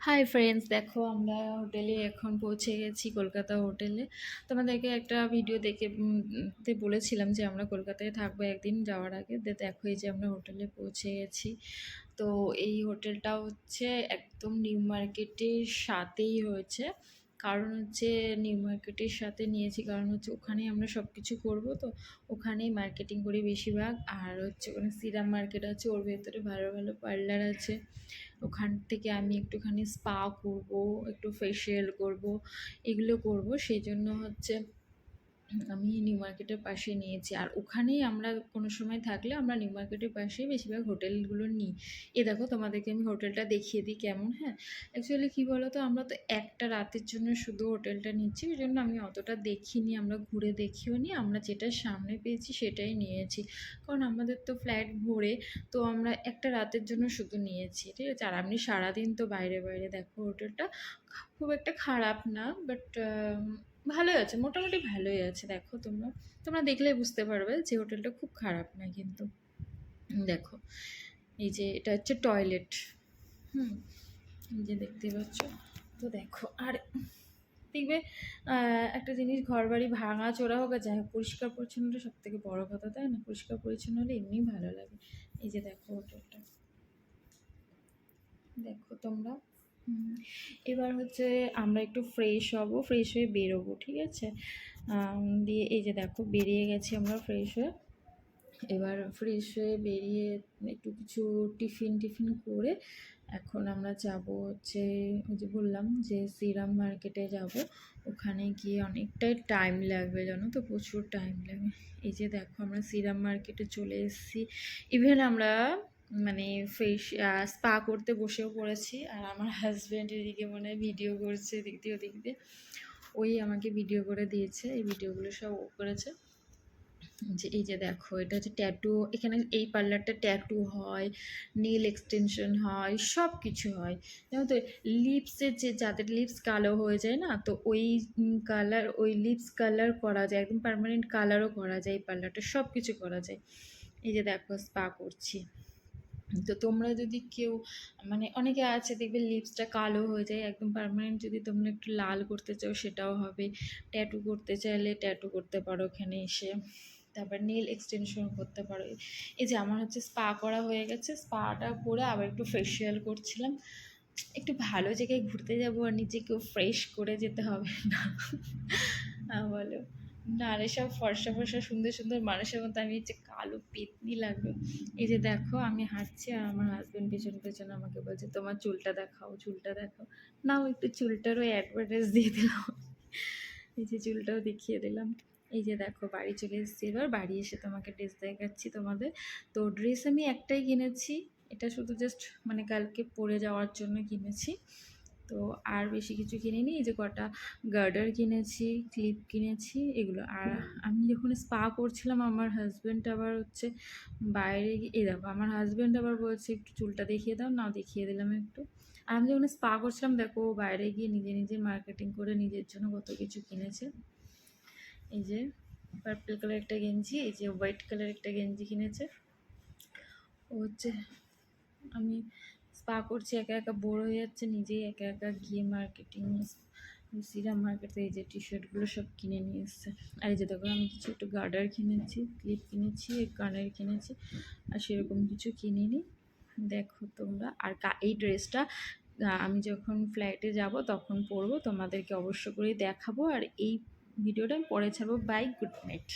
Hi friends, দেখো আমরা হোটেলে এখন পৌঁছে গেছি, কলকাতা হোটেলে। তোমাদেরকে একটা ভিডিও দেখে তে বলেছিলাম যে আমরা কলকাতায় থাকবো একদিন যাওয়ার আগে। দেখো এই যে আমরা হোটেলে পৌঁছে গেছি। তো এই হোটেলটা হচ্ছে একদম নিউ মার্কেটের সাথেই হয়েছে। কারণ হচ্ছে নিউ মার্কেটের সাথে নিয়েছি কারণ হচ্ছে ওখানেই আমরা সব কিছু করবো, তো ওখানেই মার্কেটিং করি বেশিরভাগ। আর হচ্ছে ওখানে সিরাম মার্কেট আছে, ওর ভেতরে ভালো ভালো পার্লার আছে। ওখান থেকে আমি একটুখানি স্পা করব, একটু ফেসিয়াল করব, এগুলো করব। সেই জন্য হচ্ছে আমি নিউ মার্কেটের পাশে নিয়েছি। আর ওখানেই আমরা কোনো সময় থাকলে আমরা নিউ মার্কেটের পাশেই বেশিরভাগ হোটেলগুলো নিই। এ দেখো তোমাদেরকে আমি হোটেলটা দেখিয়ে দিই কেমন। হ্যাঁ, অ্যাকচুয়ালি কী বলো তো, আমরা তো একটা রাতের জন্য শুধু হোটেলটা নিচ্ছি, ওই জন্য আমি অতটা দেখিনি, আমরা ঘুরে দেখিও নি, আমরা যেটা সামনে পেয়েছি সেটাই নিয়েছি। কারণ আমাদের তো ফ্ল্যাট ভরে, তো আমরা একটা রাতের জন্য শুধু নিয়েছি, ঠিক আছে। আর আপনি সারাদিন তো বাইরে বাইরে, দেখো হোটেলটা খুব একটা খারাপ না, বাট ভালোই আছে, মোটামুটি ভালোই আছে। দেখো তোমরা তোমরা দেখলে বুঝতে পারবে যে হোটেলটা খুব খারাপ না কিন্তু। দেখো এই যে এটা হচ্ছে টয়লেট। হুম, এই যে দেখতে পাচ্ছ। তো দেখো আর দেখবে একটা জিনিস, ঘর বাড়ি ভাঙা চোরা হোক আর যাই হোক, পরিষ্কার পরিচ্ছন্নটা সব থেকে বড় কথা, তাই না? পরিষ্কার পরিচ্ছন্ন হলে এমনিই ভালো লাগে। এই যে দেখো হোটেলটা, দেখো তোমরা। এবার হচ্ছে আমরা একটু ফ্রেশ হব, ফ্রেশ হয়ে বেরোবো, ঠিক আছে। দিয়ে এই যে দেখো বেরিয়ে গেছি আমরা ফ্রেশ হয়ে। এবার ফ্রেশ হয়ে বেরিয়ে একটু কিছু টিফিন টিফিন করে এখন আমরা যাব হচ্ছে, ওই যে বললাম যে সিরাম মার্কেটে যাব। ওখানে গিয়ে অনেকটাই টাইম লাগবে, জানো তো, প্রচুর টাইম লাগে। এই যে দেখো আমরা সিরাম মার্কেটে চলে এসেছি। ইভেন আমরা মানে ফেস স্পা করতে বসেও পড়েছি। আর আমার হাজব্যান্ড এদিকে মনে হয় ভিডিও করছে দিক দিয়ে ওদিক দিয়ে, ওই আমাকে ভিডিও করে দিয়েছে, এই ভিডিওগুলো সব ও করেছে। যে এই যে দেখো এটা হচ্ছে ট্যাটু, এখানে এই পার্লারটা ট্যাটু হয়, নীল এক্সটেনশন হয়, সব কিছু হয়। যেমন তো লিপসের যে, যাদের লিপস কালো হয়ে যায় না, তো ওই কালার, ওই লিপস কালার করা যায়, একদম পার্মানেন্ট কালারও করা যায়, এই পার্লারটা সব কিছু করা যায়। এই যে দেখো স্পা করছি। তো তোমরা যদি কেউ মানে অনেকে আছে দেখবে লিপসটা কালো হয়ে যায় একদম পার্মানেন্ট, যদি তোমরা একটু লাল করতে চাও সেটাও হবে। ট্যাটু করতে চাইলে ট্যাটু করতে পারো এখানে এসে। তারপর নেল এক্সটেনশন করতে পারো। এই যে আমার হচ্ছে স্পা করা হয়ে গেছে, স্পাটা করে আবার একটু ফেসিয়াল করছিলাম। একটু ভালো জায়গায় ঘুরতে যাবো আর নিজেকেও ফ্রেশ করে যেতে হবে না? বলো না? আর এসব ফর্সা ফর্সা সুন্দর সুন্দর মানুষের মতো আমি হচ্ছে কালো পেতনি লাগবে। এই যে দেখো আমি হাঁটছি আর আমার হাজব্যান্ড পেছন পেছন আমাকে বলছে তোমার চুলটা দেখাও, চুলটা দেখাও। নাও একটু চুলটারও অ্যাডভার্টাইজ দিয়ে দিলাম। এই যে চুলটাও দেখিয়ে দিলাম। এই যে দেখো বাড়ি চলে এসেছি, এবার বাড়ি এসে তোমাকে ড্রেস দেখাচ্ছি তোমাদের। তো ড্রেস আমি একটাই কিনেছি, এটা শুধু জাস্ট মানে কালকে পরে যাওয়ার জন্য কিনেছি। তো আর বেশি কিছু কিনিনি। এই যে কটা গার্ডার কিনেছি, ক্লিপ কিনেছি, এগুলো। আর আমি যখন স্পা করছিলাম আমার হাজব্যান্ড আবার হচ্ছে বাইরে গিয়ে, এই দেখো আমার হাজব্যান্ড আবার বলছে একটু চুলটা দেখিয়ে দাও, না দেখিয়ে দিলাম একটু। আর আমি যখন স্পা করছিলাম দেখো বাইরে গিয়ে নিজে নিজে মার্কেটিং করে নিজের জন্য কত কিছু কিনেছে। এই যে পার্পল কালার একটা গেঞ্জি, এই যে হোয়াইট কালার একটা গেঞ্জি কিনেছে। ও হচ্ছে, আমি স্পা করছি একা একা বোর হয়ে যাচ্ছে, নিজেই একা একা গিয়ে মার্কেটিং, সিরাম মার্কেটে এই যে টি শার্টগুলো সব কিনে নিয়ে এসছে। আর এই যে দেখো আমি কিছু একটু গার্ডার কিনেছি, ক্লিপ কিনেছি, কানের কিনেছি, আর সেরকম কিছু কিনিনি। দেখো তোমরা। আর এই ড্রেসটা আমি যখন ফ্লাইটে যাব তখন পরবো, তোমাদেরকে অবশ্য করেই দেখাবো। আর এই ভিডিওটা আমি পরে ছাড়বো। Bye, good night.